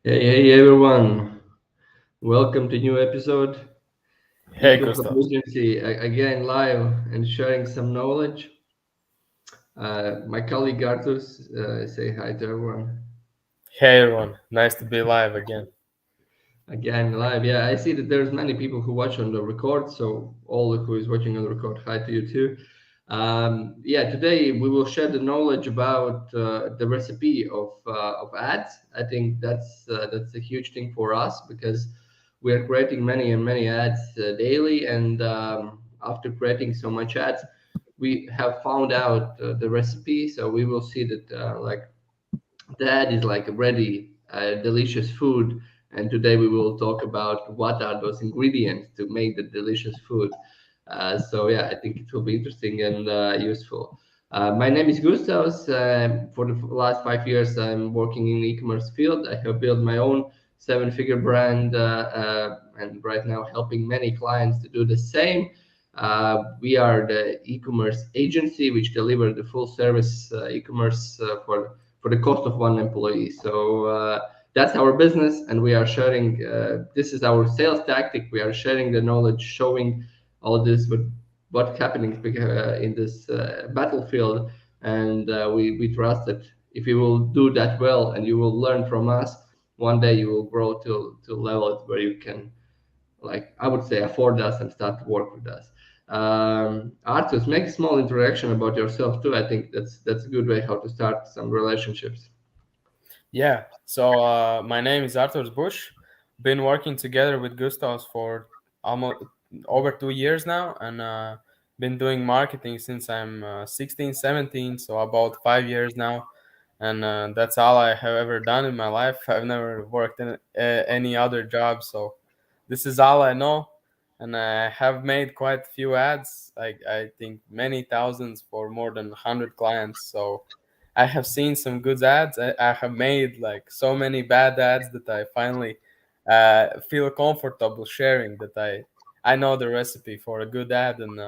Hey everyone, welcome to new episode. Hey, Ecom Hub Gustav. Agency again live and sharing some knowledge. My colleague Artus, say hi to everyone. Hey, everyone. Nice to be live again. Again live, yeah. I see that there's many people who watch on the record, so all who is watching on the record, hi to you too. Yeah, today we will share the knowledge about the recipe of ads. I think that's a huge thing for us because we are creating many and many ads daily, and after creating so much ads, we have found out the recipe. So we will see that like that is like a ready, delicious food. And today we will talk about what are those ingredients to make the delicious food. So yeah, I think it will be interesting and useful. My name is Gustavs. For the last 5 years, I'm working in the e-commerce field. I have built my own seven-figure brand, and right now helping many clients to do the same. We are the e-commerce agency which deliver the full service e-commerce for the cost of one employee. So that's our business, and we are sharing. This is our sales tactic. We are sharing the knowledge, showing all this what's happening in this battlefield, and we trust that if you will do that well and you will learn from us, one day you will grow to a level where you can, like I would say, afford us and start to work with us. Artus, make a small introduction about yourself too. I think that's a good way how to start some relationships. Yeah, so my name is Arthur Bush. Been working together with Gustavs for almost over 2 years now, and been doing marketing since I'm 16, 17, so about 5 years now. And that's all I have ever done in my life. I've never worked in any other job, so this is all I know. And I have made quite a few ads. I think many thousands for more than 100 clients. So I have seen some good ads. I have made like so many bad ads that I finally feel comfortable sharing that I know the recipe for a good ad. And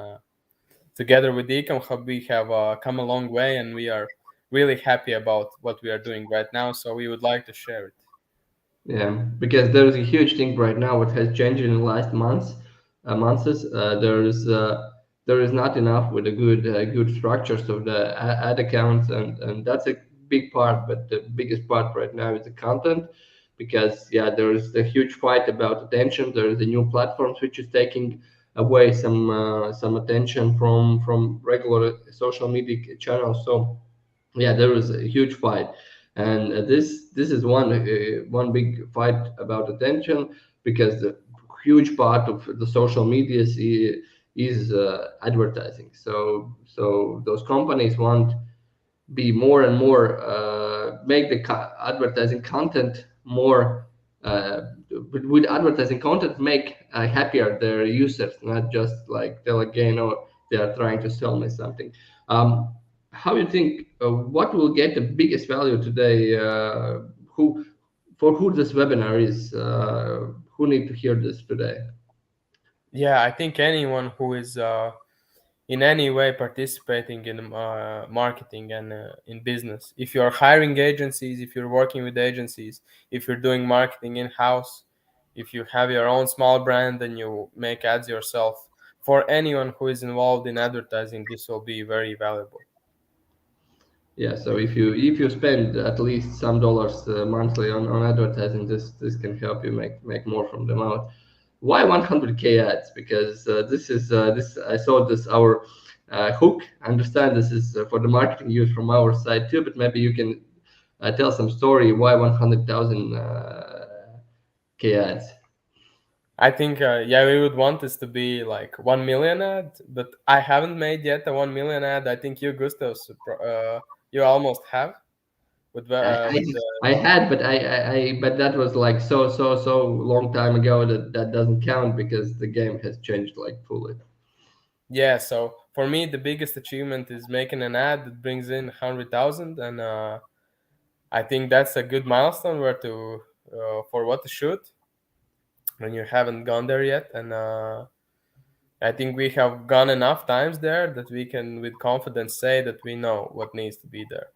together with the Ecom Hub, we have come a long way, and we are really happy about what we are doing right now. So we would like to share it. Yeah, because there is a huge thing right now. What has changed in the last months is there is not enough with a good structures of the ad accounts, and that's a big part. But the biggest part right now is the content, because yeah, there is a huge fight about attention. There is a new platforms which is taking away some attention from regular social media channels. So yeah, there was a huge fight, and this is one big fight about attention, because the huge part of the social media is advertising. So those companies want be more and more make the advertising content more with advertising content, make happier their users, not just like tell again, or they are trying to sell me something. How you think, what will get the biggest value today, who for who this webinar is, who need to hear this today? Yeah, I think anyone who is in any way participating in marketing and in business. If you're hiring agencies, if you're working with agencies, if you're doing marketing in house, if you have your own small brand and you make ads yourself, for anyone who is involved in advertising, this will be very valuable. Yeah, so if you spend at least some dollars monthly on advertising, this can help you make more from them out. Why 100K ads? Because this I saw this our hook. I understand this is for the marketing use from our side too, but maybe you can tell some story why 100,000 K ads. I think, yeah, we would want this to be like 1 million ad, but I haven't made yet a 1 million ad. I think you, Gustav, you almost have I, with I had, but but that was like so long time ago that that doesn't count because the game has changed like fully. Yeah, so for me, the biggest achievement is making an ad that brings in 100,000, and I think that's a good milestone where to for what to shoot when you haven't gone there yet. And I think we have gone enough times there that we can, with confidence, say that we know what needs to be there.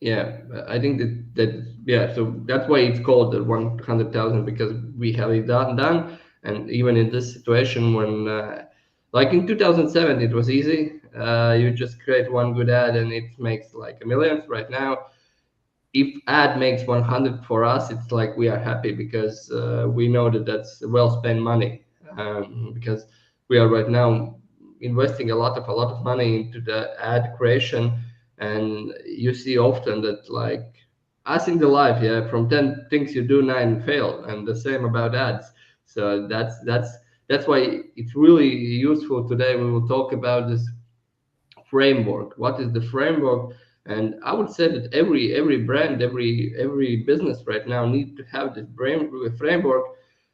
Yeah, I think that yeah, so that's why it's called the 100,000, because we have it done, and even in this situation when like in 2007 it was easy. You just create one good ad and it makes like a millions. Right now, if ad makes 100 for us, it's like we are happy, because we know that that's well spent money, because we are right now investing a lot of money into the ad creation. And you see often that, like, as in the life, yeah, from 10 things you do, 9 fail, and the same about ads. So that's why it's really useful. Today we will talk about this framework. What is the framework? And I would say that every brand, every business right now need to have this framework.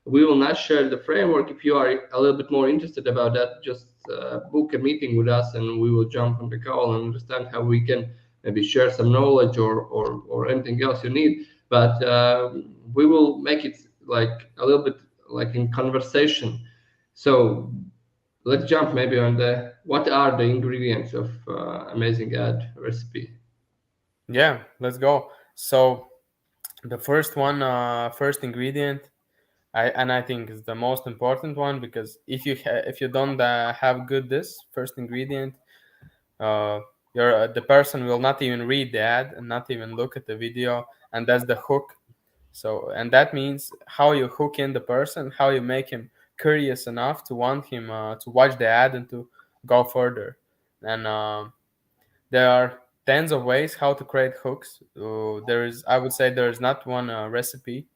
We will not share the framework. If you are a little bit more interested about that, just book a meeting with us and we will jump on the call and understand how we can maybe share some knowledge, or anything else you need. But we will make it like a little bit like in conversation. So let's jump maybe on the what are the ingredients of amazing ad recipe. Yeah, let's go. So the first one, first ingredient, I think is the most important one, because if you don't have good this first ingredient, uh, the person will not even read the ad and not even look at the video, and that's the hook. So, and that means how you hook in the person, how you make him curious enough to want him to watch the ad and to go further. And there are tens of ways how to create hooks. I would say, there is not one recipe.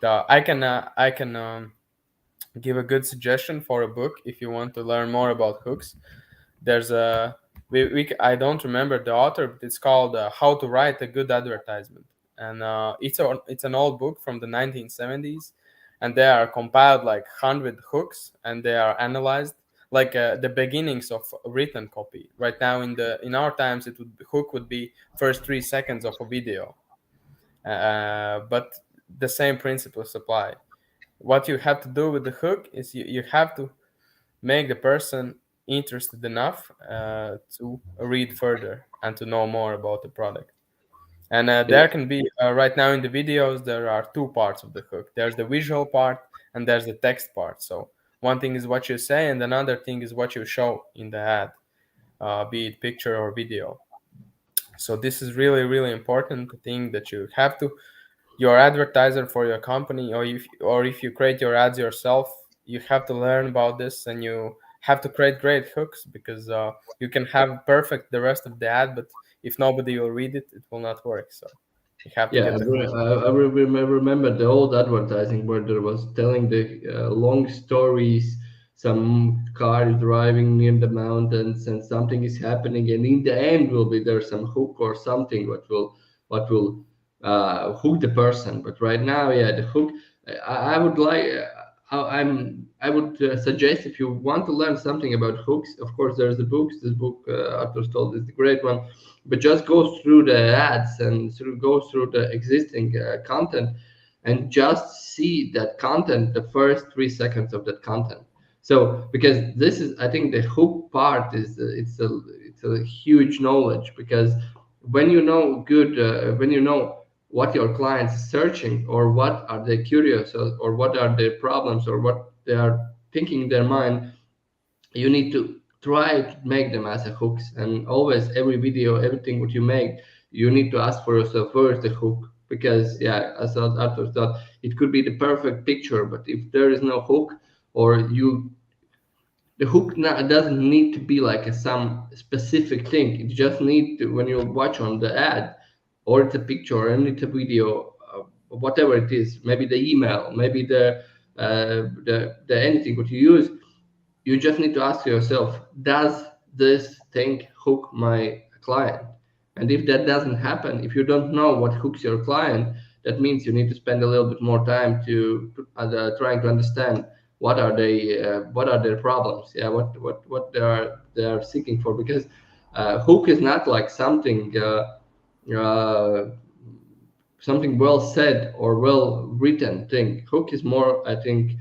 I can give a good suggestion for a book if you want to learn more about hooks. There's a I don't remember the author, but it's called How to Write a Good Advertisement, and it's an old book from the 1970s, and they are compiled like 100 hooks, and they are analyzed like the beginnings of written copy. Right now, in our times, hook would be first 3 seconds of a video, but the same principles apply. What you have to do with the hook is you have to make the person interested enough to read further and to know more about the product. And Yeah, there can be right now in the videos there are two parts of the hook. There's the visual part and there's the text part. So one thing is what you say, and another thing is what you show in the ad, be it picture or video. So this is really really important thing that you have to, your advertiser for your company, or if you create your ads yourself, you have to learn about this, and you have to create great hooks, because you can have perfect the rest of the ad, but if nobody will read it, it will not work. So you have to yeah. get the hook. Remember the old advertising where there was telling the long stories. Some car is driving near the mountains and something is happening, and in the end will be there some hook or something what will hook the person. But right now, yeah, the hook. I would like. I would suggest, if you want to learn something about hooks, of course, there's the books. This book, Arthur told, is the great one. But just go through the ads and go through the existing content, and just see that content, the first 3 seconds of that content. So, because this is, I think, the hook part is it's a huge knowledge, because when you know when you know what your clients is searching, or what are they curious, or what are their problems, or what they are thinking in their mind, you need to try to make them as a hooks. And always, every video, everything what you make, you need to ask for yourself, where is the hook? Because yeah, as Arthur thought, it could be the perfect picture, but if there is no hook, or you the hook doesn't need to be like some specific thing. It just need to, when you watch on the ad, or it's a picture, or it's a video, whatever it is, maybe the email, maybe the anything what you use, you just need to ask yourself, does this thing hook my client? And if that doesn't happen, if you don't know what hooks your client, that means you need to spend a little bit more time to trying to understand what are their problems, yeah, what they are seeking for. Because hook is not like uh, something well said or well written thing. Hook is more, I think,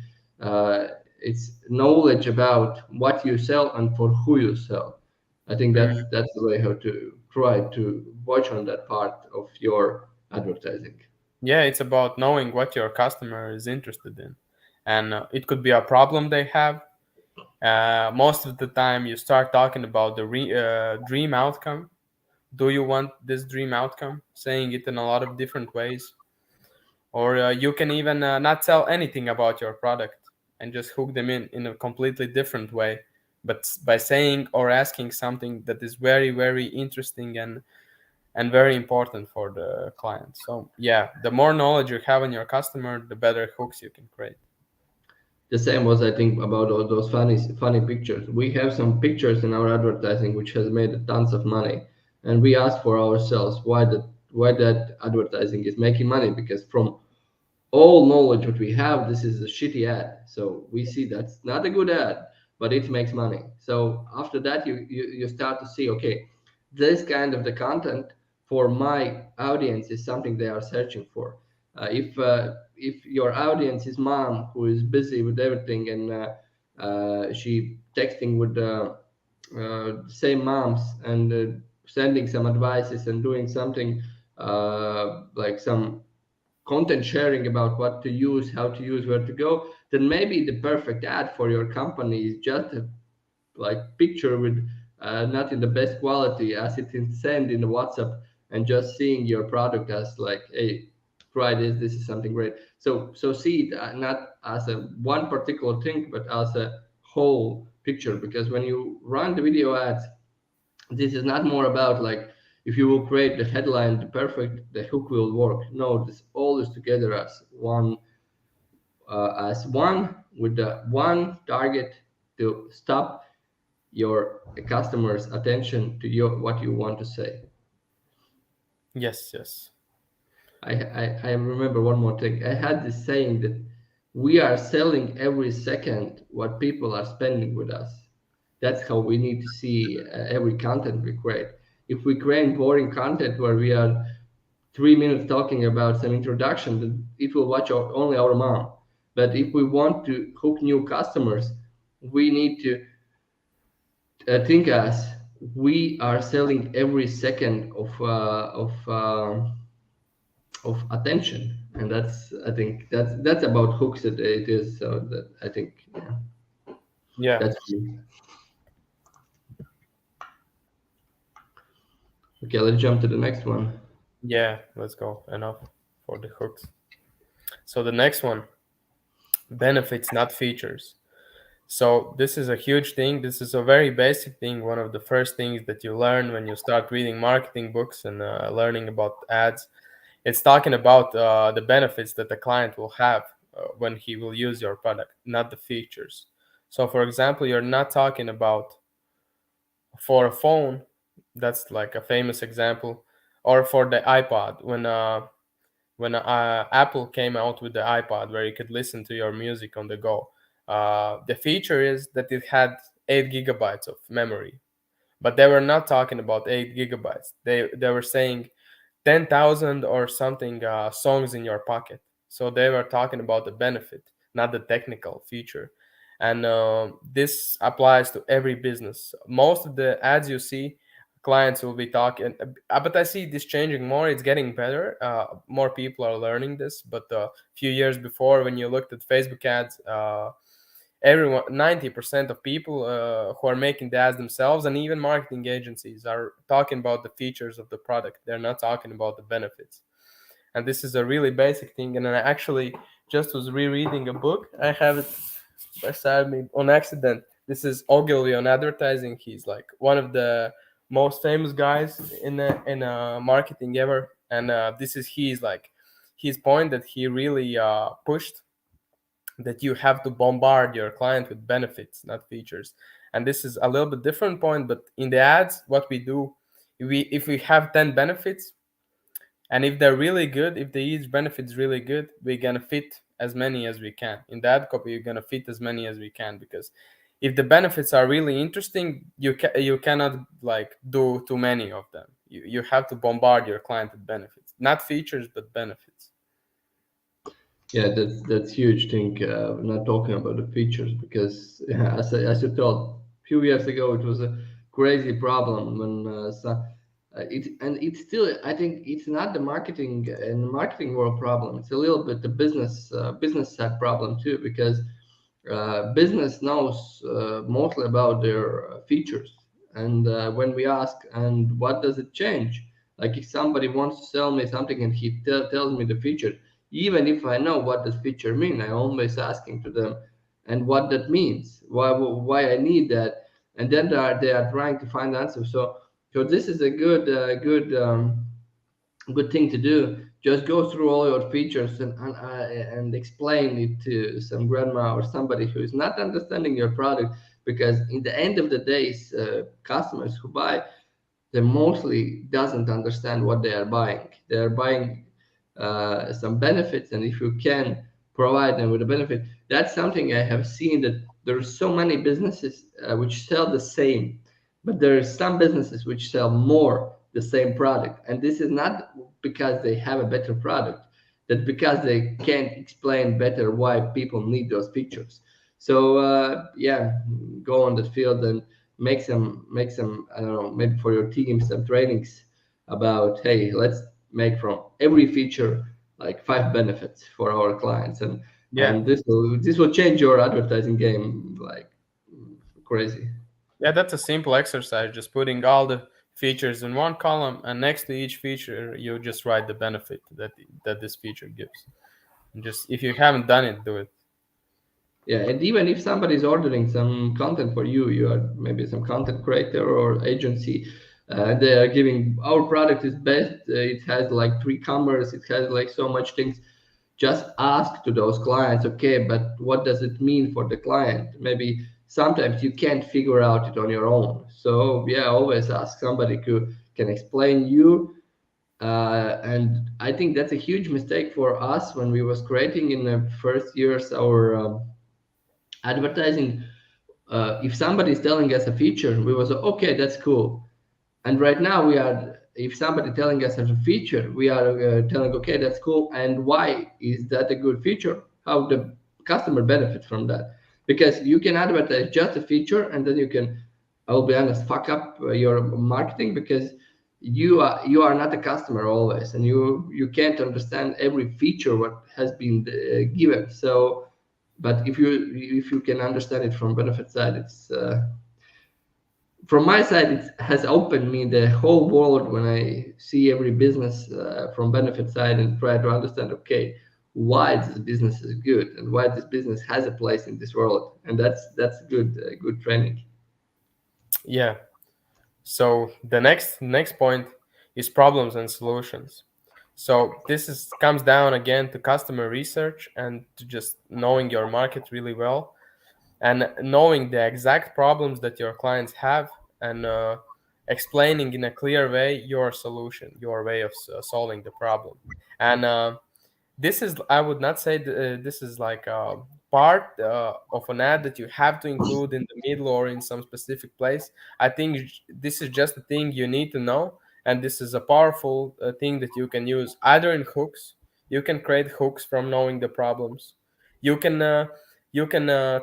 it's knowledge about what you sell and for who you sell. I think that's Mhm. the way how to try to watch on that part of your advertising? Yeah, it's about knowing what your customer is interested in, and it could be a problem they have. Most of the time, you start talking about the dream outcome. Do you want this dream outcome? Saying it in a lot of different ways, or you can even not tell anything about your product and just hook them in a completely different way, but by saying or asking something that is very very interesting and very important for the client. So yeah, the more knowledge you have on your customer, the better hooks you can create. The same was, I think, about all those funny pictures. We have some pictures in our advertising which has made tons of money, and we ask for ourselves why that advertising is making money, because from all knowledge what we have, this is a shitty ad. So we see that's not a good ad, but it makes money. So after that, you start to see, okay, this kind of the content for my audience is something they are searching for. If your audience is mom who is busy with everything, and she texting with same moms, and sending some advices and doing something like some content sharing about what to use, how to use, where to go, then maybe the perfect ad for your company is just a like picture with not in the best quality as it is sent in the WhatsApp, and just seeing your product as like, hey, try this. This is something great. So see it not as a one particular thing, but as a whole picture. Because when you run the video ads, this is not more about like, if you will create the headline the perfect, the hook will work. No, this all is together as one, with the one target to stop your customers attention to your what you want to say. Yes, yes. I remember one more thing. I had this saying that we are selling every second what people are spending with us. That's how we need to see every content we create. If we create boring content where we are 3 minutes talking about some introduction, then it will watch only our mom. But if we want to hook new customers, we need to think as we are selling every second of attention, and that's, I think that's about hooks that it is. So that, I think, yeah, Yeah, that's me. Okay, let's jump to the next one. yeah, let's go. Enough for the hooks. So the next one, benefits, not features. So this is a huge thing. This is a very basic thing. One of the first things that you learn when you start reading marketing books and learning about ads. It's talking about the benefits that the client will have when he will use your product, not the features. So, for example, you're not talking about for a phone. That's like a famous example, or for the iPod when Apple came out with the iPod where you could listen to your music on the go. The feature is that it had 8 gigabytes of memory, but they were not talking about 8 gigabytes. They were saying 10,000 or something songs in your pocket. So they were talking about the benefit, not the technical feature. And this applies to every business. Most of the ads you see, clients will be talking, but I see this changing more. It's getting better. More people are learning this. But a few years before, when you looked at Facebook ads, everyone 90% of people who are making the ads themselves, and even marketing agencies, are talking about the features of the product. They're not talking about the benefits, and this is a really basic thing. And I actually just was rereading a book. I have it beside me on accident. This is Ogilvy on advertising. He's like one of the most famous guys in marketing ever, and this is his point that he really pushed, that you have to bombard your client with benefits, not features. And this is a little bit different point, but in the ads, what we do, if we have 10 benefits, and if they're really good, if the each benefit is really good, we're gonna fit as many as we can. In the ad copy, you're gonna fit as many as we can, because if the benefits are really interesting, you cannot like do too many of them. You have to bombard your client with benefits, not features but benefits. Yeah, that's huge thing. Not talking about the features, because as you told, a few years ago it was a crazy problem when It's still, I think it's not the marketing and the marketing world problem. It's a little bit the business side problem too, because business knows mostly about their features. And when we ask, and what does it change? Like if somebody wants to sell me something and he tells me the feature, even if I know what does feature mean, I always asking to them, and what that means, why I need that, and then they are trying to find answers. So this is a good thing to do. Just go through all your features and explain it to some grandma or somebody who is not understanding your product. Because in the end of the day, customers who buy, they mostly doesn't understand what they are buying. They are buying some benefits, and if you can provide them with a benefit, that's something I have seen, that there are so many businesses which sell the same, but there are some businesses which sell more the same product, and this is not because they have a better product, that because they can't explain better why people need those features. So yeah, go on the field and make some I don't know, maybe for your team some trainings about, hey, let's make from every feature like 5 benefits for our clients, Yeah. and this will change your advertising game like crazy. Yeah, that's a simple exercise, just putting all the features in one column, and next to each feature you just write the benefit that this feature gives. And just if you haven't done it, do it. Yeah, and even if somebody's ordering some content for you, you are maybe some content creator or agency, they are giving, our product is best. It has like 3 cameras. It has like so much things. Just ask to those clients, okay, but what does it mean for the client? Maybe sometimes you can't figure out it on your own. So yeah, always ask somebody who can explain you. And I think that's a huge mistake for us when we was creating in the first years our advertising. If somebody is telling us a feature, we was okay, that's cool. And right now we are, if somebody telling us a feature, we are telling, okay, that's cool, and why is that a good feature? How the customer benefit from that? Because you can advertise just a feature, and then you can, I will be honest, fuck up your marketing, because you are not a customer always, and you can't understand every feature what has been given. So but if you can understand it from benefit side, it's from my side, it has opened me the whole world when I see every business from benefit side and try to understand, okay, why this business is good and why this business has a place in this world, and that's good training. Yeah. So the next point is problems and solutions. So this is comes down again to customer research and to just knowing your market really well, and knowing the exact problems that your clients have, and explaining in a clear way your solution, your way of solving the problem. And this is, I would not say this is like a part of an ad that you have to include in the middle or in some specific place. I think this is just a thing you need to know, and this is a powerful thing that you can use either in hooks. You can create hooks from knowing the problems. You can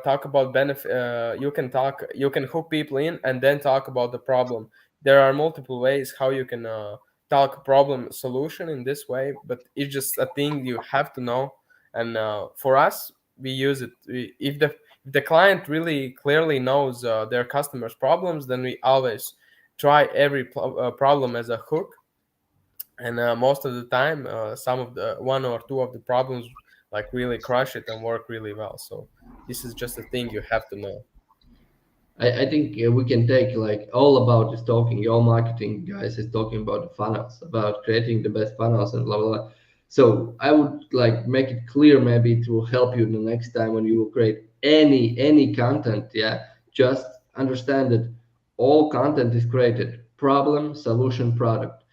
talk about benefit. You can hook people in and then talk about the problem. There are multiple ways how you can talk problem solution in this way, but it's just a thing you have to know. And for us, we use it. If the client really clearly knows their customers problems, then we always try every problem as a hook. And most of the time some of the one or two of the problems like really crush it and work really well. So this is just a thing you have to know. I think we can take like all about this talking. All marketing guys is talking about the funnels, about creating the best funnels and blah blah blah. So I would like make it clear, maybe to help you the next time when you will create any content. Yeah, just understand that all content is created problem, solution, product.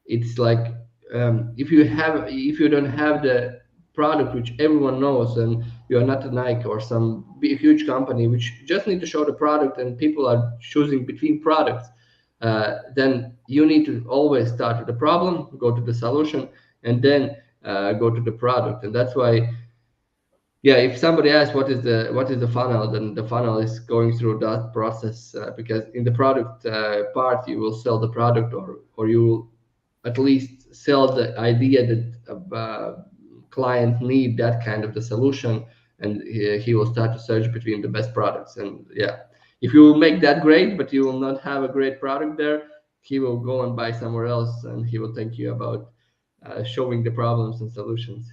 It's like if you don't have the product which everyone knows, and you are not a Nike or some big, huge company which just need to show the product and people are choosing between products, then you need to always start with the problem, go to the solution, and then go to the product. And that's why Yeah, if somebody asks what is the funnel, then the funnel is going through that process, because in the product part you will sell the product, or you will at least sell the idea that client need that kind of the solution, and he will start to search between the best products. And yeah, if you will make that great but you will not have a great product there, he will go and buy somewhere else, and he will thank you about showing the problems and solutions.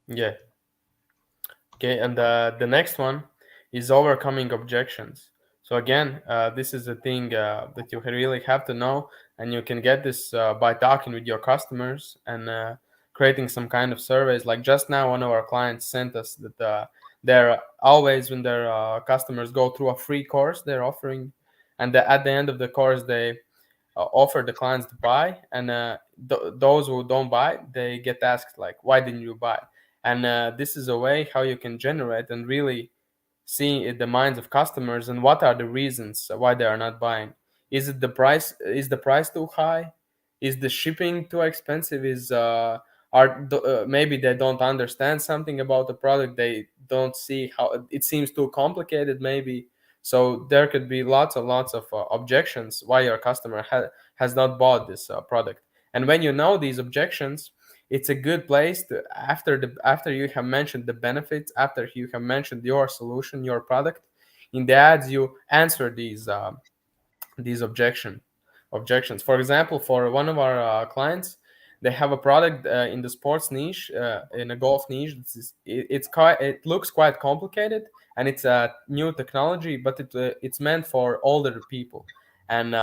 Yeah. Okay, and the next one is overcoming objections. So again, this is a thing that you really have to know, and you can get this by talking with your customers and creating some kind of surveys. Like just now, one of our clients sent us that they're always, when their customers go through a free course they're offering, and at the end of the course they offer the clients to buy, and those who don't buy, they get asked like, why didn't you buy? And this is a way how you can generate and really see the minds of customers and what are the reasons why they are not buying. Is it the price? Is the price too high? Is the shipping too expensive? Is maybe they don't understand something about the product, they don't see how it seems too complicated maybe. So there could be lots and lots of objections why your customer has not bought this product. And when you know these objections, it's a good place to, after you have mentioned the benefits, after you have mentioned your solution, your product, in the ads you answer these objections. For example, for one of our clients, they have a product in the sports niche, in a golf niche. It looks quite complicated, and it's a new technology, but it's meant for older people, and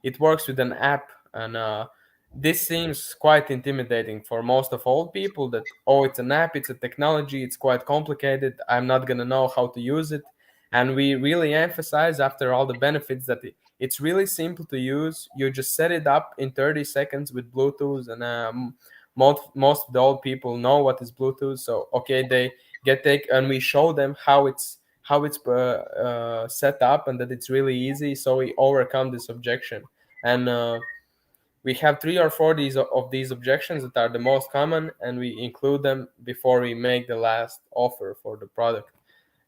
it works with an app. And this seems quite intimidating for most of old people. That, oh, it's an app, it's a technology, it's quite complicated. I'm not gonna know how to use it. And we really emphasize after all the benefits that it's really simple to use. You just set it up in 30 seconds with Bluetooth, and most of the old people know what is Bluetooth. So okay, they get take, and we show them how it's set up, and that it's really easy. So we overcome this objection, and we have 3 or 4 of these objections that are the most common, and we include them before we make the last offer for the product.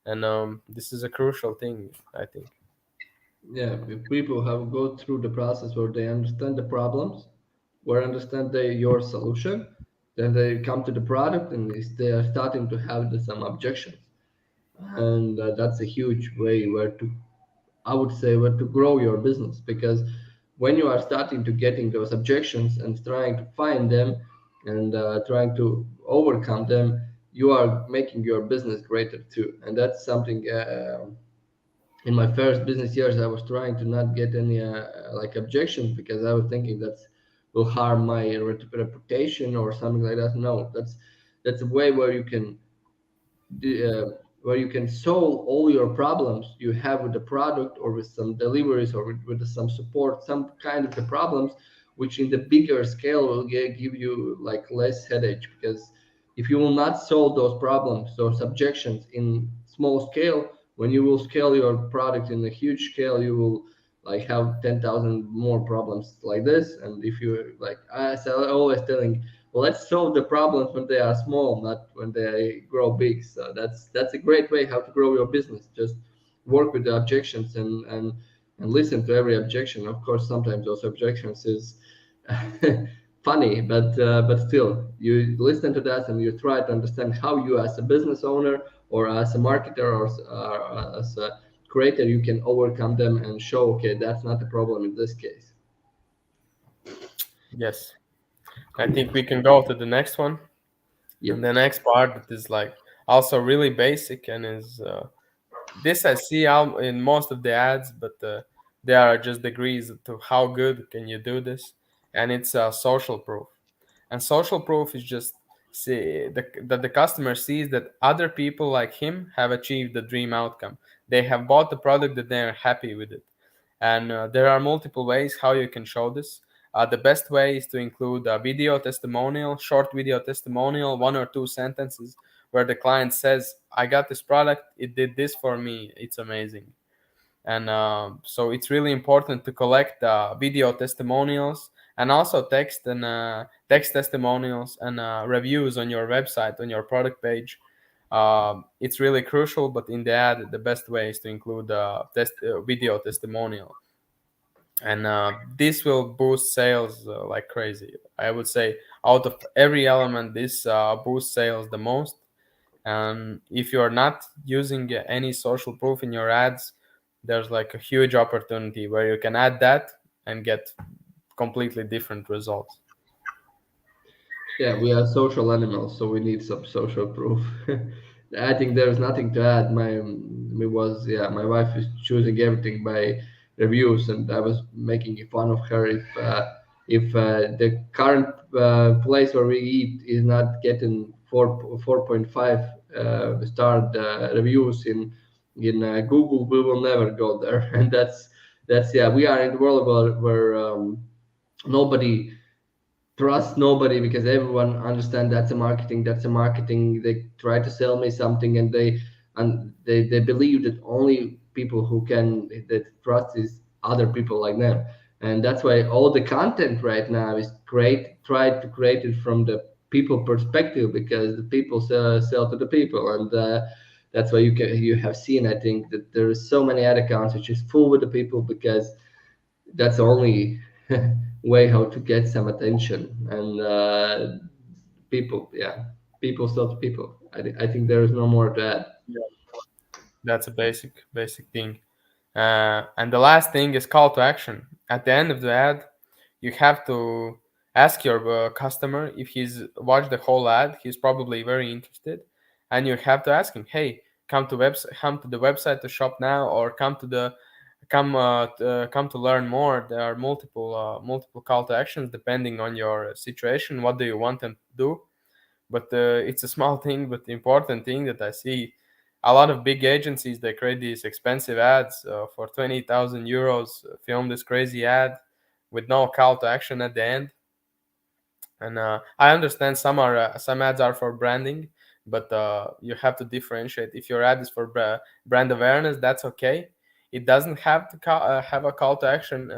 And this is a crucial thing, I think. Yeah, if people have go through the process where they understand the problems, where understand your solution, then they come to the product and they are starting to have some objections, and that's a huge way where to, I would say, where to grow your business. Because when you are starting to getting those objections and trying to find them and trying to overcome them, you are making your business greater too. And that's something. In my first business years, I was trying to not get any like objections, because I was thinking that will harm my reputation or something like that. No, that's a way where you can solve all your problems you have with the product, or with some deliveries, or with some support, some kind of the problems, which in the bigger scale will give you like less headache. Because if you will not solve those problems, those objections in small scale, when you will scale your product in a huge scale, you will like have 10,000 more problems like this. And if you like, as I always telling, let's solve the problems when they are small, not when they grow big. So that's a great way how to grow your business. Just work with the objections, and listen to every objection. Of course, sometimes those objections is funny, but still, you listen to that and you try to understand how you, as a business owner or as a marketer or as a creator, you can overcome them and show, okay, that's not a problem in this case. Yes, I think we can go to the next one. And the Yep. next part that is like also really basic, and is this I see out in most of the ads, but there are just degrees to how good can you do this. And it's social proof. And social proof is just that the customer sees that other people like him have achieved the dream outcome. They have bought the product, that they are happy with it. And there are multiple ways how you can show this. The best way is to include a video testimonial, short video testimonial, 1 or 2 sentences, where the client says, I got this product, it did this for me, it's amazing. And so it's really important to collect video testimonials, and also text testimonials, and reviews on your website, on your product page. It's really crucial, but in the ad, the best way is to include video testimonial, and this will boost sales like crazy. I would say out of every element, this boosts sales the most. And if you are not using any social proof in your ads, there's like a huge opportunity where you can add that and get completely different results. Yeah, we are social animals, so we need some social proof. I think there's nothing to add. My wife is choosing everything by reviews, and I was making fun of her if the current place where we eat is not getting 4.5 star reviews in Google, we will never go there. And that's yeah, we are in the world where nobody trust nobody because everyone understand that's a marketing. They try to sell me something, and they believe that only people who can that trust is other people like them. And that's why all the content right now is great, try to create it from the people perspective, because the people sell to the people. And that's why you have seen, I think, that there is so many ad accounts which is full with the people, because that's the only way how to get some attention. And people, yeah, people sell to people. I think there is no more to add. That's a basic thing. And the last thing is call to action. At the end of the ad, you have to ask your customer if he's watched the whole ad. He's probably very interested, and you have to ask him, "Hey, come to the website to shop now, or come to learn more." There are multiple call to actions depending on your situation. What do you want them to do? But it's a small thing, but the important thing that I see a lot of big agencies, they create these expensive ads for 20,000 euros, film this crazy ad with no call to action at the end. And I understand some ads are for branding, but you have to differentiate. If your ad is for brand awareness, that's okay. It doesn't have to have a call to action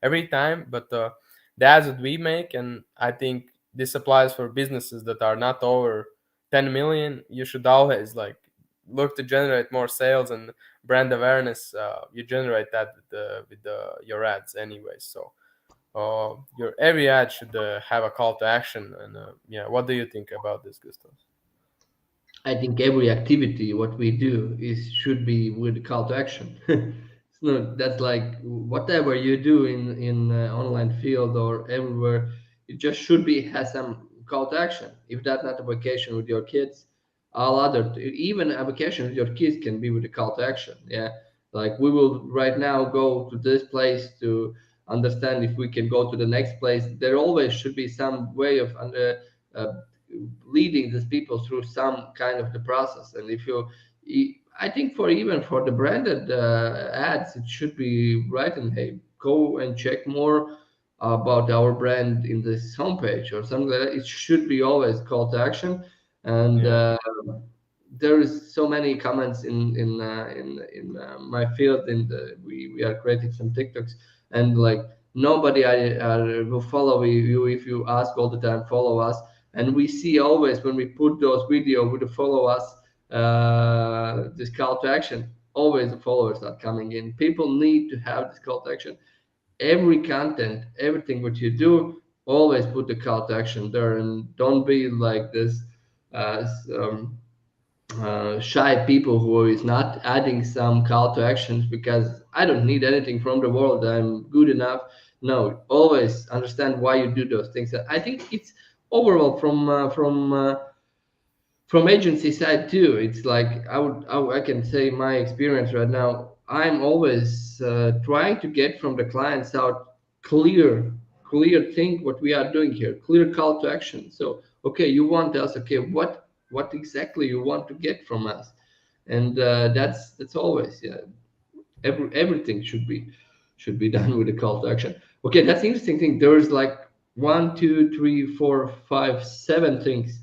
every time, but the ads that we make, and I think this applies for businesses that are not over 10 million. You should always like look to generate more sales and brand awareness. You generate that with your ads anyway. So your every ad should have a call to action. And yeah, what do you think about this, Gustav? I think every activity what we do is should be with call to action. It's not, that's like whatever you do in online field or everywhere, it just should be has some call to action. If that's not a vacation with your kids, all other even a vacation with your kids can be with a call to action. Yeah, like we will right now go to this place to understand if we can go to the next place. There always should be some way of uh, leading these people through some kind of the process. And if you I think for even for the branded ads, it should be right. And hey, go and check more about our brand in this homepage or something like that. It should be always call to action. And Yeah, there is so many comments in my field. In we are creating some TikToks, and like nobody will follow you if you ask all the time follow us. And we see always when we put those video with the follow us, this call to action, always the followers are coming in. People need to have this call to action. Every content, everything what you do, always put the call to action there, and don't be like this uh, um, shy people who is not adding some call to actions because I don't need anything from the world. I'm good enough. No, always understand why you do those things. I think it's overall from agency side too. It's like I can say my experience right now. I'm always trying to get from the clients out clear thing what we are doing here, clear call to action. So okay, you want us, okay, what exactly you want to get from us. And that's always, yeah, everything should be done with a call to action. Okay, that's the interesting thing. There's like one, two, three, four, five, seven things.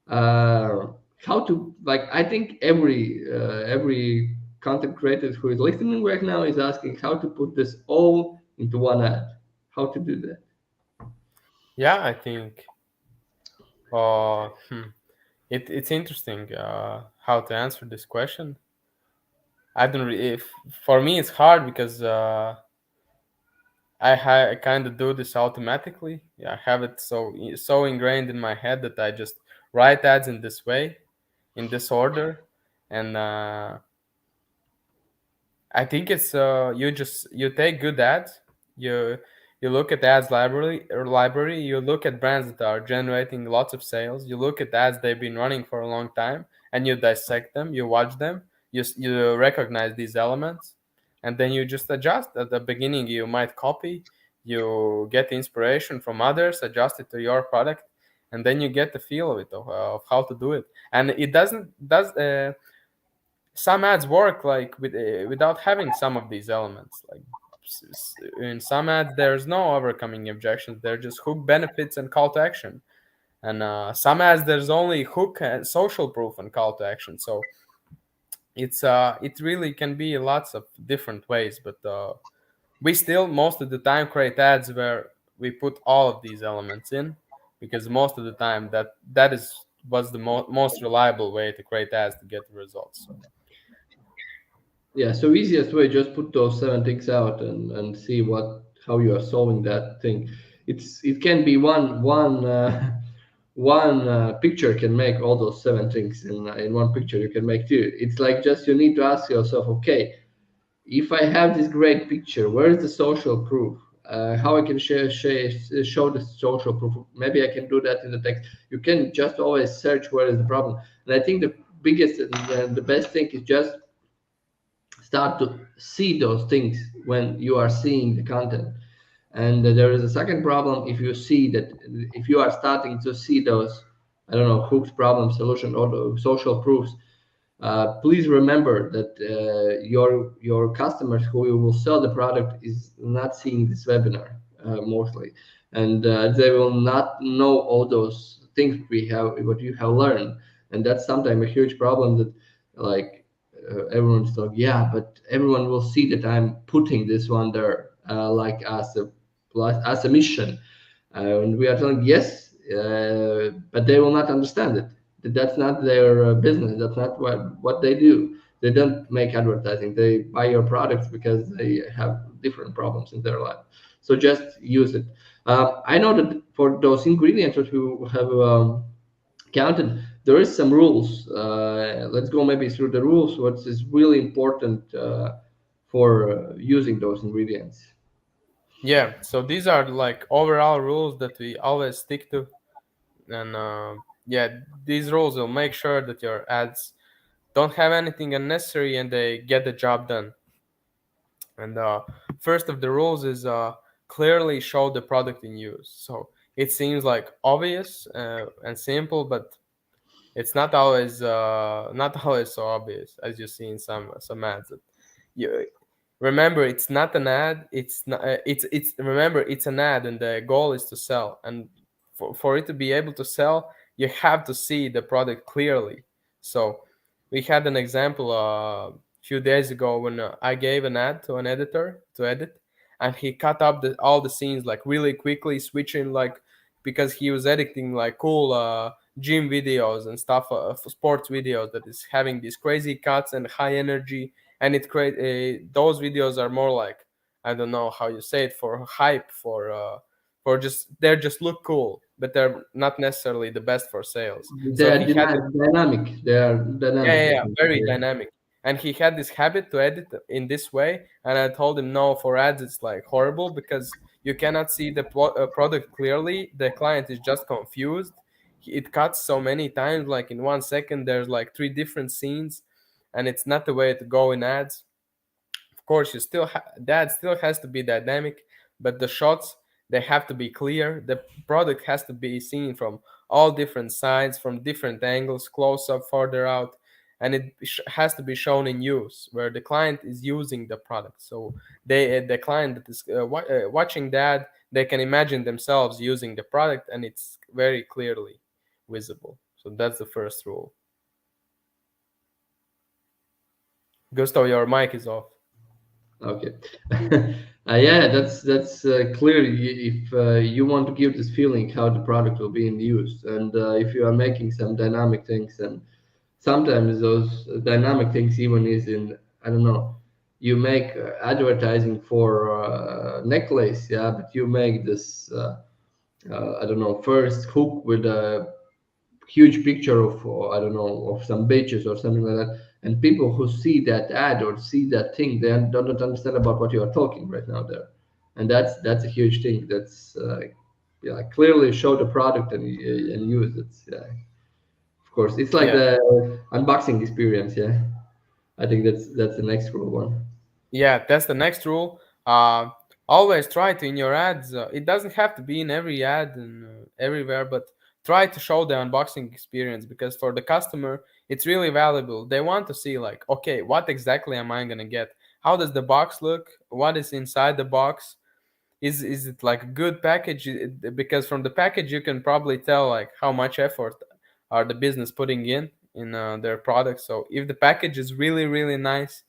How to, like, I think every content creator who is listening right now is asking how to put this all into one ad. How to do that? yeah, I think. Uh, hmm. It's interesting how to answer this question. I don't if for me it's hard because I kind of do this automatically. Yeah, I have it so ingrained in my head that I just write ads in this way, in this order, and I think it's you take good ads, you you look at ads library, you look at brands that are generating lots of sales, you look at ads they've been running for a long time, and you dissect them, you watch them, you recognize these elements, and then you just adjust. At the beginning, you might copy, you get inspiration from others, adjust it to your product, and then you get the feel of it of how to do it. And it doesn't does. Some ads work like without having some of these elements like in some ads there's no overcoming objections, they're just hook, benefits, and call to action. And some ads there's only hook and social proof and call to action. So it really can be lots of different ways, but we still most of the time create ads where we put all of these elements in, because most of the time that is was the most reliable way to create ads to get the results. So Yeah, so easiest way, just put those 7 things out and see what how you are solving that thing. It can be one one picture can make all those 7 things in one picture. You can make two. It's like just you need to ask yourself, okay, if I have this great picture, where is the social proof? How I can show the social proof? Maybe I can do that in the text. You can just always search where is the problem. And I think the biggest and the best thing is just start to see those things when you are seeing the content. And there is a second problem. If you see that, if you are starting to see those, I don't know, hooks, problem, solution, or the social proofs, please remember that your customers who you will sell the product is not seeing this webinar mostly, and they will not know all those things we have, what you have learned. And that's sometimes a huge problem that like everyone's like, yeah, but everyone will see that I'm putting this one there like as a mission, and we are telling yes, but they will not understand it. That's not their business. That's not what they do. They don't make advertising. They buy your products because they have different problems in their life. So just use it. I know that for those ingredients that you have counted, there is some rules. Let's go maybe through the rules. What is really important for using those ingredients? yeah, so these are like overall rules that we always stick to, and yeah, these rules will make sure that your ads don't have anything unnecessary and they get the job done. And first of the rules is clearly show the product in use. So it seems like obvious and simple, but it's not always so obvious as you see in some ads. That you remember, it's not an ad. It's not. It's remember, it's an ad, and the goal is to sell. And for it to be able to sell, you have to see the product clearly. So we had an example a few days ago when I gave an ad to an editor to edit, and he cut up all the scenes like really quickly, switching like because he was editing like cool gym videos and stuff, for sports videos that is having these crazy cuts and high energy, and it create those videos are more like, I don't know how you say it, for hype, for just they're just look cool, but they're not necessarily the best for sales. They So are he had dynamic. They are yeah, dynamic. yeah, yeah, very dynamic. And he had this habit to edit in this way. And I told him, no, for ads, it's like horrible because you cannot see the product clearly. The client is just confused. It cuts so many times, like in 1 second, there's like three different scenes, and it's not the way to go in ads. Of course, you still that still has to be dynamic, but the shots, they have to be clear. The product has to be seen from all different sides, from different angles, close up, further out, and it has to be shown in use where the client is using the product. So the client that is watching that, they can imagine themselves using the product, and it's very clearly visible. So that's the first rule. Gusto, your mic is off. Okay. Yeah, that's clear. If you want to give this feeling how the product will be in use, and if you are making some dynamic things, and sometimes those dynamic things even is in, I don't know, you make advertising for necklace, yeah, but you make this I don't know, first hook with a huge picture of I don't know, of some beaches or something like that, and people who see that ad or see that thing, they don't understand about what you are talking right now there, and that's a huge thing. That's yeah, clearly show the product and use it. Yeah, of course, it's like Yeah. the unboxing experience. Yeah, I think that's the next rule one. Yeah, that's the next rule. Uh, Always try to in your ads. It doesn't have to be in every ad and everywhere, but try to show the unboxing experience because for the customer, it's really valuable. They want to see like, okay, what exactly am I gonna get? How does the box look? What is inside the box? Is it like a good package? Because from the package you can probably tell like how much effort are the business putting in their product. So if the package is really nice,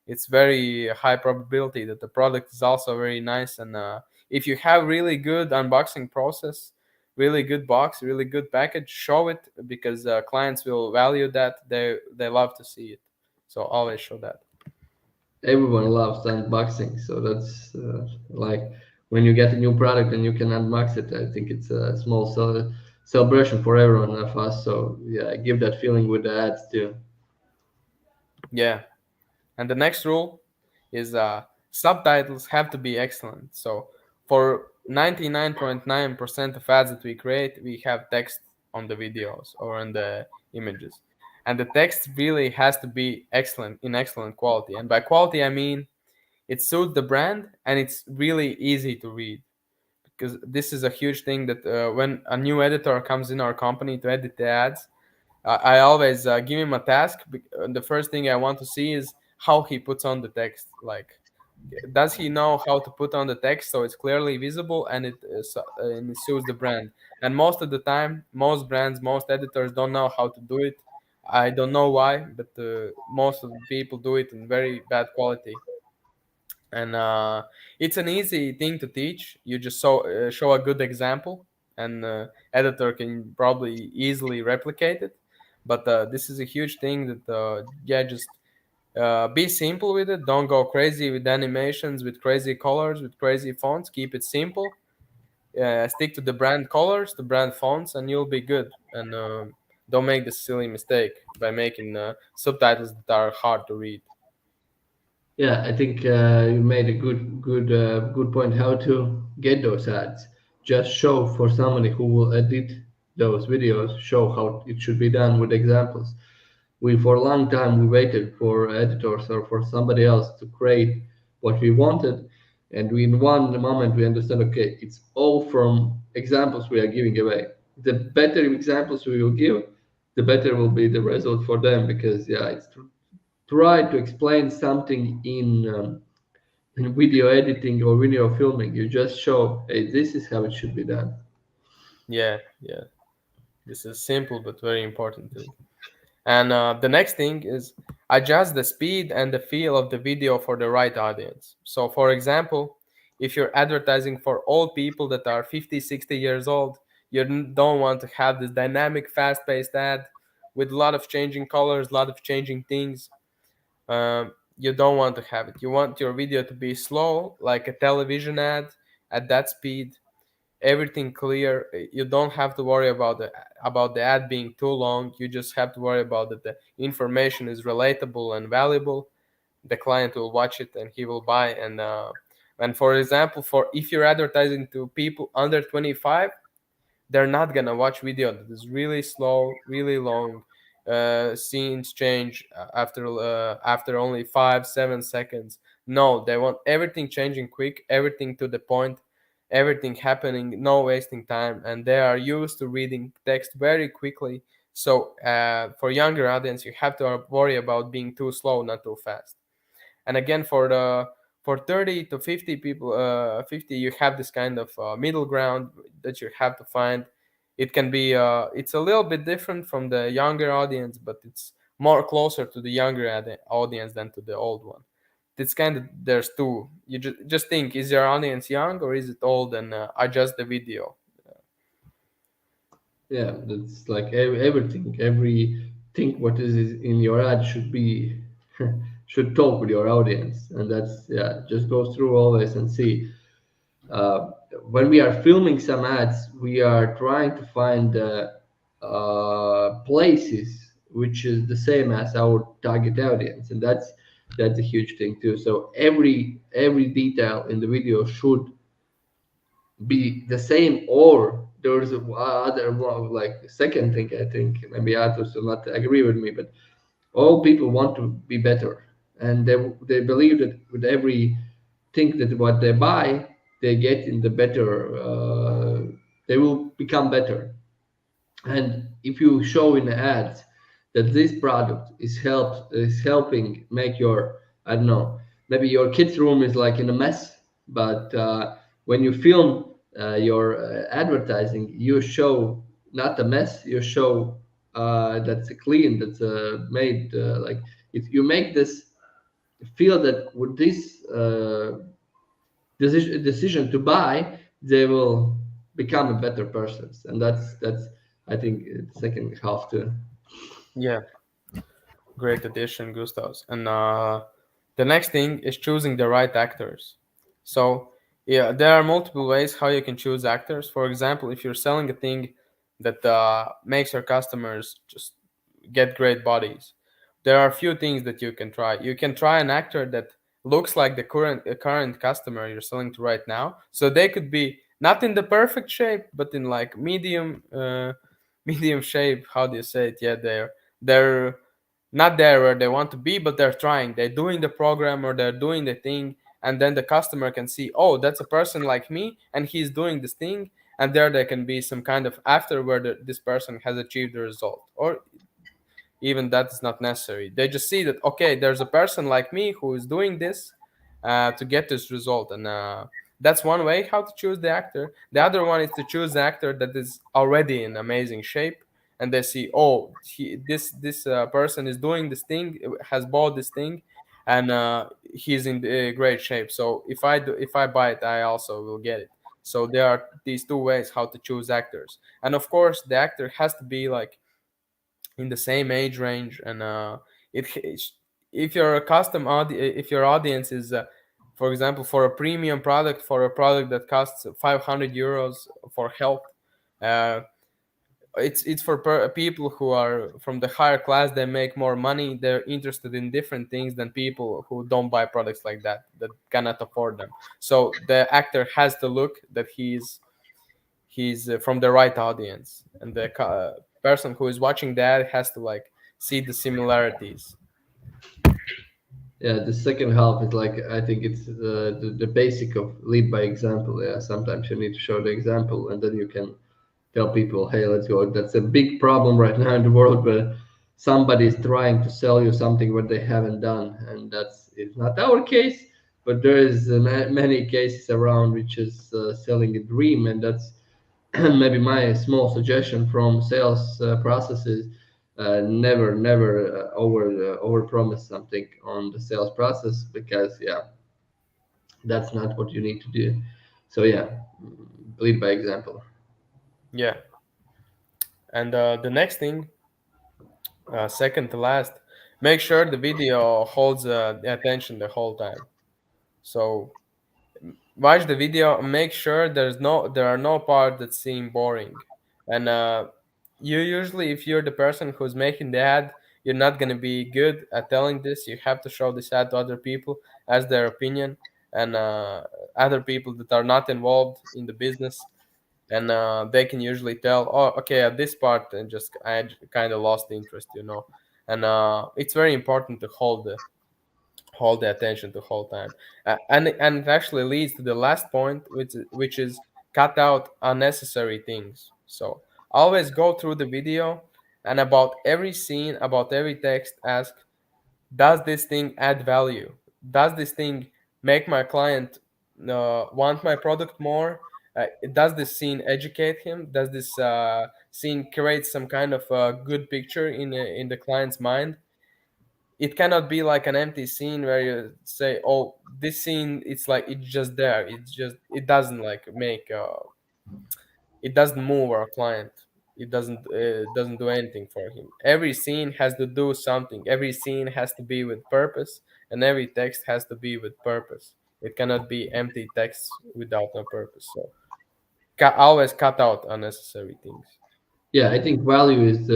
it's very high probability that the product is also very nice. And if you have really good unboxing process, really good box, really good package, show it because clients will value that. They love to see it, so always show that. Everyone loves unboxing, so that's like when you get a new product and you can unbox it. I think it's a small celebration for everyone of us. So yeah, give that feeling with the ads too. Yeah. And the next rule is subtitles have to be excellent. So for 99.9% of ads that we create, we have text on the videos or on the images. And the text really has to be excellent in excellent quality. And by quality, I mean it suits the brand and it's really easy to read. Because this is a huge thing that when a new editor comes in our company to edit the ads, I always give him a task. The first thing I want to see is how he puts on the text. Like, does he know how to put on the text so it's clearly visible and and it suits the brand? And most of the time, most brands, most editors don't know how to do it. I don't know why, but most of the people do it in very bad quality. And it's an easy thing to teach. You just show a good example, and editor can probably easily replicate it. But this is a huge thing that yeah, just be simple with it. Don't go crazy with animations, with crazy colors, with crazy fonts. Keep it simple. Stick to the brand colors, the brand fonts, and you'll be good. And don't make the silly mistake by making subtitles that are hard to read. Yeah, I think you made a good point how to get those ads. Just show for somebody who will edit those videos, show how it should be done with examples. We for a long time we waited for editors or for somebody else to create what we wanted, and we in one moment we understand, okay, it's all from examples we are giving away. The better examples we will give, the better will be the result for them, because yeah, it's try to explain something in video editing or video filming. You just show, hey, this is how it should be done. Yeah, yeah. This is simple but very important too. And the next thing is adjust the speed and the feel of the video for the right audience. So, for example, if you're advertising for old people that are 50, 60 years old, you don't want to have this dynamic, fast paced ad with a lot of changing colors, a lot of changing things. You don't want to have it. You want your video to be slow, like a television ad at that speed, everything clear. You don't have to worry about the ad being too long. You just have to worry about that the information is relatable and valuable. The client will watch it and he will buy. And for example, for if you're advertising to people under 25, they're not gonna watch video that is really slow, really long. Scenes change after only 5 7 seconds. No, they want everything changing quick, everything to the point, everything happening, no wasting time, and they are used to reading text very quickly. So for younger audience, you have to worry about being too slow, not too fast. And again, for 30 to 50 people, 50, you have this kind of middle ground that you have to find. It can be it's a little bit different from the younger audience, but it's more closer to the younger audience than to the old one. it's kind of, there's two. You just think, is your audience young or is it old, and adjust the video. Yeah, that's like everything. Everything what is in your ad should be should talk with your audience, and that's yeah. Just go through always and see. Uh, when we are filming some ads, we are trying to find places which is the same as our target audience, and that's a huge thing too. So every detail in the video should be the same, or there's other one, like second thing. I think maybe others will not agree with me, but all people want to be better, and they believe that with every thing that what they buy they get in the better, they will become better. And if you show in the ads that this product is helping make your, I don't know, maybe your kids room is like in a mess, but when you film your advertising, you show not a mess, you show that's clean, that's made like, if you make this feel that with this decision to buy, they will become a better persons, and that's I think the second half too. Yeah, great addition, Gustavs. And the next thing is choosing the right actors. So yeah, there are multiple ways how you can choose actors. For example, if you're selling a thing that makes your customers just get great bodies, there are a few things that you can try. You can try an actor that looks like the current customer you're selling to right now. So they could be not in the perfect shape, but in like medium medium shape. How do you say it? Yeah, they're not there where they want to be, but they're trying. They're doing the program or they're doing the thing, and then the customer can see, oh, that's a person like me, and he's doing this thing, and there can be some kind of after where this person has achieved the result, or even that is not necessary. They just see that, okay, there's a person like me who is doing this to get this result, and that's one way how to choose the actor. The other one is to choose an actor that is already in amazing shape, and they see, oh, this person is doing this thing, has bought this thing, and he's in great shape. So if I buy it, I also will get it. So there are these two ways how to choose actors, and of course, the actor has to be like in the same age range, and if you're a if your audience is for example, for a premium product, for a product that costs 500 euros for health, uh, it's for people who are from the higher class. They make more money, they're interested in different things than people who don't buy products like that, that cannot afford them. So the actor has to look that he's from the right audience, and the person who is watching that has to like see the similarities. Yeah, the second half is like, I think it's the basic of lead by example. Yeah, sometimes you need to show the example, and then you can tell people, hey, let's go. That's a big problem right now in the world, where somebody is trying to sell you something what they haven't done, and that's it's not our case, but there is many cases around which is selling a dream, and that's maybe my small suggestion from sales processes. Never over promise something on the sales process, because yeah, that's not what you need to do. So yeah, lead by example. Yeah, and the next thing, second to last, make sure the video holds the attention the whole time. So watch the video and make sure there are no parts that seem boring, and you usually, if you're the person who's making the ad, you're not going to be good at telling this. You have to show this ad to other people as their opinion, and other people that are not involved in the business, and they can usually tell, oh, okay, at this part, and just I kind of lost interest. And it's very important to hold the attention the whole time. And it actually leads to the last point, which is cut out unnecessary things. So always go through the video, and about every scene, about every text, ask, does this thing add value? Does this thing make my client want my product more? Does this scene educate him? Does this scene create some kind of good picture in the client's mind? it cannot be like an empty scene where you say, oh, this scene, it's like it's just there, it doesn't like make it doesn't move our client, it doesn't do anything for him. Every scene has to do something, every scene has to be with purpose, and every text has to be with purpose. It cannot be empty text without no purpose. So always cut out unnecessary things. Yeah, I think value is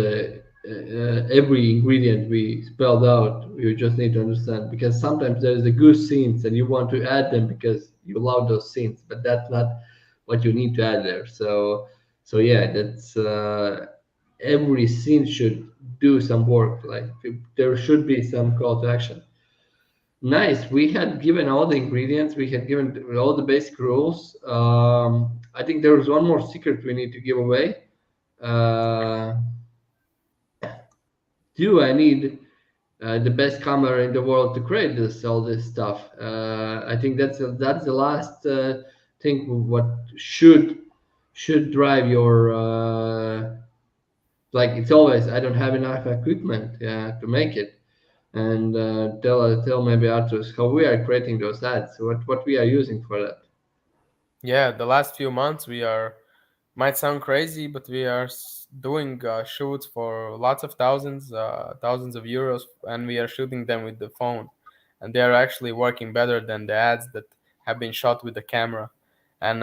every ingredient we spelled out. You just need to understand, because sometimes there's the good scenes and you want to add them because you love those scenes, but that's not what you need to add there. So yeah, that's every scene should do some work. Like there should be some call to action. Nice. We had given all the ingredients. We had given all the basic rules. I think there was one more secret we need to give away. Uh, do I need the best camera in the world to create this all this stuff? I think that's the last thing. What should drive your like it's always I don't have enough equipment to make it. And tell maybe Artus how we are creating those ads. What we are using for that. Yeah, the last few months we are, might sound crazy, but we are doing shoots for lots of thousands of euros, and we are shooting them with the phone, and they are actually working better than the ads that have been shot with the camera. And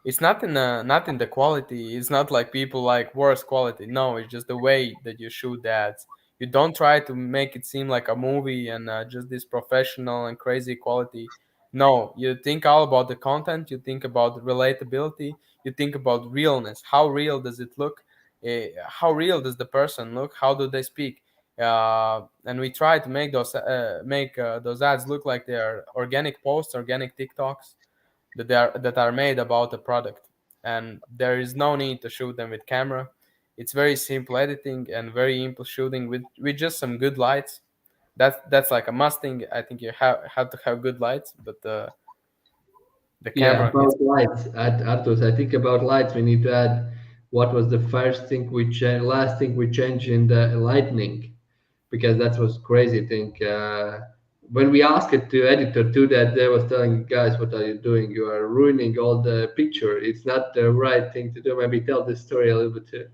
it's not in the quality. It's not like people like worse quality. No, it's just the way that you shoot the ads. You don't try to make it seem like a movie and just this professional and crazy quality. No, you think all about the content. You think about relatability. You think about realness. How real does it look? How real does the person look? How do they speak? And we try to make those ads look like they are organic posts, organic TikToks that are made about the product, and there is no need to shoot them with camera. It's very simple editing and very simple shooting with just some good lights. That's like a must thing. I think you have to have good lights, but the Yeah, camera, it's about lights, at Artus, I think about lights we need to add what was the first thing we changed, last thing we changed in the lightning, because that was crazy thing. When we asked it to editor do that, they was telling guys, what are you doing? You are ruining all the picture. It's not the right thing to do. Maybe tell this story a little bit too.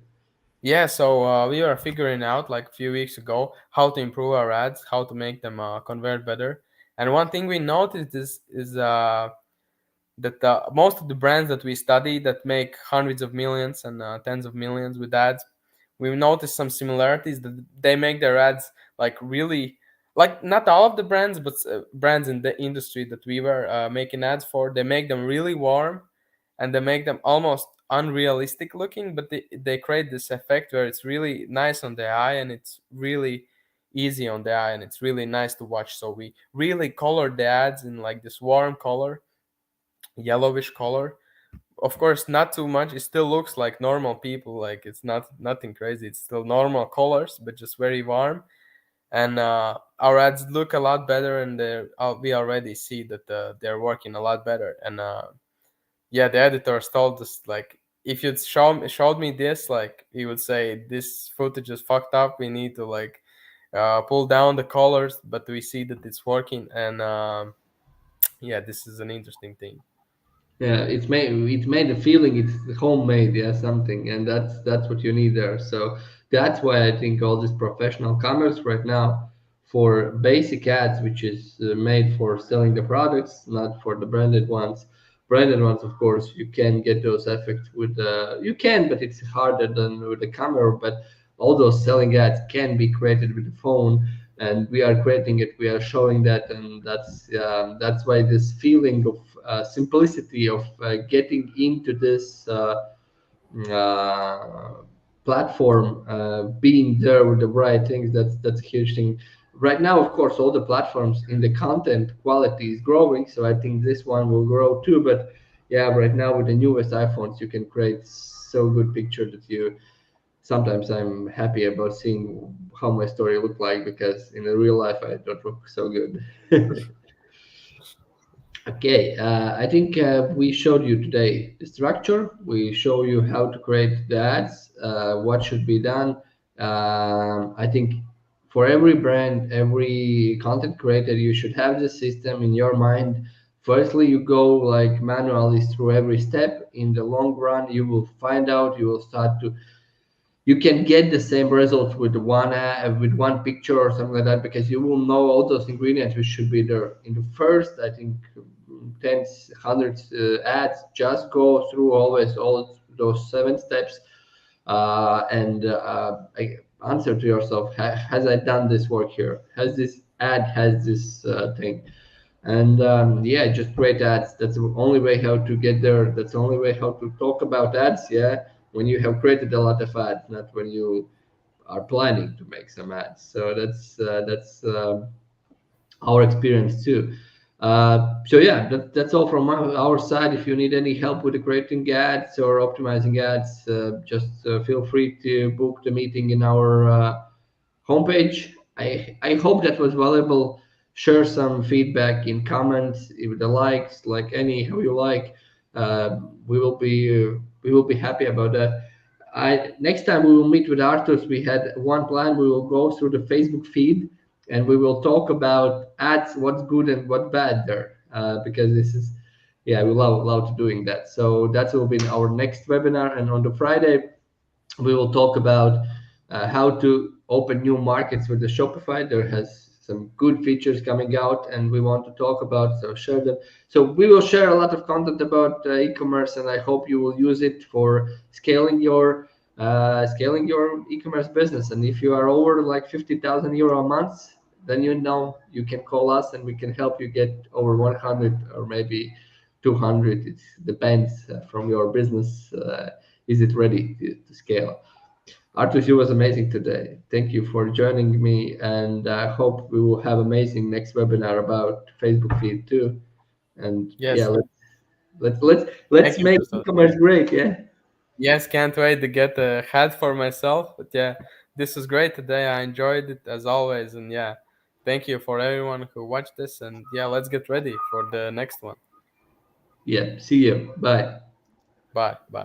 yeah. So we are figuring out like a few weeks ago how to improve our ads, how to make them convert better. And one thing we noticed is that most of the brands that we study that make hundreds of millions and tens of millions with ads, we've noticed some similarities that they make their ads like really, like not all of the brands, but brands in the industry that we were making ads for, they make them really warm and they make them almost unrealistic looking, but they create this effect where it's really nice on the eye and it's really easy on the eye and it's really nice to watch. So we really colored the ads in like this warm color, yellowish color. Of course, not too much. It still looks like normal people. Like it's not nothing crazy. It's still normal colors, but just very warm. And our ads look a lot better, and we already see that they're working a lot better. And yeah, the editors told us like if you'd showed me this, like he would say this footage is fucked up. We need to like pull down the colors, but we see that it's working. And yeah, this is an interesting thing. Yeah, it's made the feeling it's homemade, yeah, something, and that's what you need there. So that's why I think all these professional cameras right now for basic ads, which is made for selling the products, not for the branded ones. Branded ones, of course, you can get those effects with you can, but it's harder than with the camera. But all those selling ads can be created with the phone, and we are creating it, we are showing that, and that's why this feeling of simplicity of getting into this uh, platform, being there with the right things, that's a huge thing right now. Of course, all the platforms in the content quality is growing, so I think this one will grow too. But yeah, right now with the newest iPhones you can create so good picture that you sometimes I'm happy about seeing how my story look like, because in the real life I don't look so good. Okay, I think we showed you today the structure. We show you how to create the ads, what should be done. I think for every brand, every content creator, you should have this system in your mind. Firstly, you go like manually through every step. In the long run, you will find out, you will start to, you can get the same results with with one picture or something like that, because you will know all those ingredients which should be there. In the first, I think, tens, hundreds ads, just go through always all those 7 steps, and answer to yourself, has I done this work here? Has this ad has this thing? And yeah, just create ads. That's the only way how to get there. That's the only way how to talk about ads. Yeah, when you have created a lot of ads, not when you are planning to make some ads. So that's our experience too. So yeah, that's all from our side. If you need any help with creating ads or optimizing ads, just feel free to book the meeting in our homepage. I hope that was valuable. Share some feedback in comments, if the likes, like any how you like. We will be happy about that. I next time we will meet with Arthurs. We had one plan. We will go through the Facebook feed and we will talk about ads, what's good and what bad there, because this is, yeah, we love doing that. So that will be our next webinar, and on the Friday we will talk about how to open new markets with the Shopify. There has some good features coming out and we want to talk about, so share them. So we will share a lot of content about e-commerce, and I hope you will use it for scaling your e-commerce business. And if you are over like 50,000 euro a month, then you know you can call us and we can help you get over 100 or maybe 200. It depends from your business. Is it ready to scale? Artus, you was amazing today. Thank you for joining me, and I hope we will have amazing next webinar about Facebook feed too. And Yes. yeah, let's you, make Christoph. e-commerce great. Yeah. Yes, can't wait to get a hat for myself. But yeah, this was great today. I enjoyed it as always. And yeah, thank you for everyone who watched this. And yeah, let's get ready for the next one. Yeah. See you. Bye. Bye. Bye.